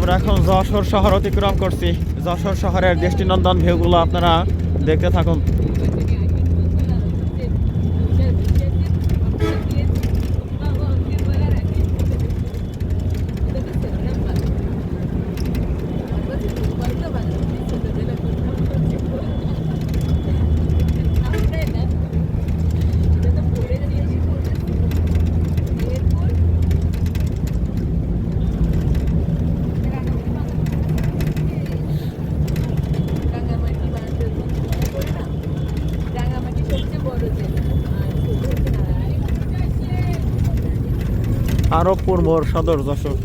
আমরা এখন যশোর শহর অতিক্রম করছি। যশোর শহরের দৃষ্টিনন্দন ভিউগুলো আপনারা দেখতে থাকুন। আরবপুর মোড়, সদর যশোর।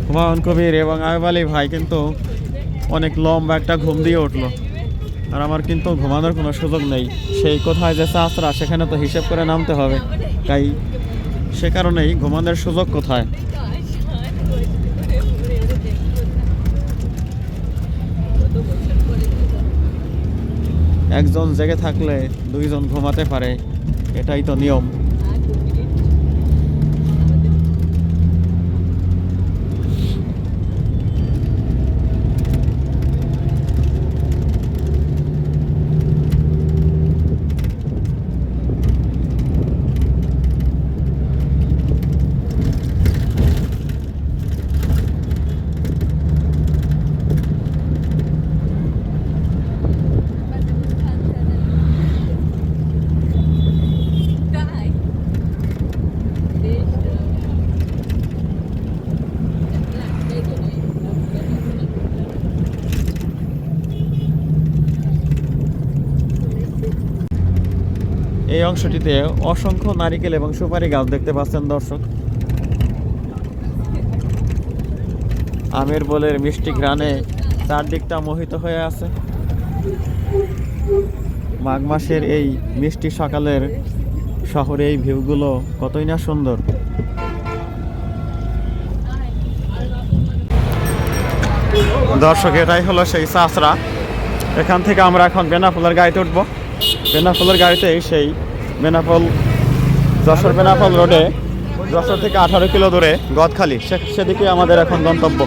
হুমায়ুন কবির এবং আয়ুব আলী ভাই কিন্তু অনেক লম্বা একটা ঘুম দিয়ে উঠলো, আর আমার কিন্তু ঘুমানোর কোনো সুযোগ নেই। সেই কোথায় যে চাষরা, সেখানে তো হিসেব করে নামতে হবে, তাই সে কারণেই ঘুমানোর সুযোগ কোথায়। একজন জেগে থাকলে দুইজন ঘুমাতে পারে, এটাই তো নিয়ম। এই অংশটিতে অসংখ্য নারিকেল এবং সুপারি গাছ দেখতে পাচ্ছেন দর্শক। আমের বোলের মিষ্টি ঘ্রাণে চারদিকটা মোহিত হয়ে আছে। মাঘ মাসের এই মিষ্টি সকালের শহরে এই ভিউগুলো কতই না সুন্দর। দর্শক, এটাই হলো সেই চাষরা। এখান থেকে আমরা এখন বেনাপোলের গাড়িতে উঠবো। বেনাপোলের গাড়িতে সেই বেনাপোল, যশোর বেনাপোল রোডে, যশোর থেকে 18 কিলো দূরে গদখালি, সেদিকে আমাদের এখন গন্তব্য।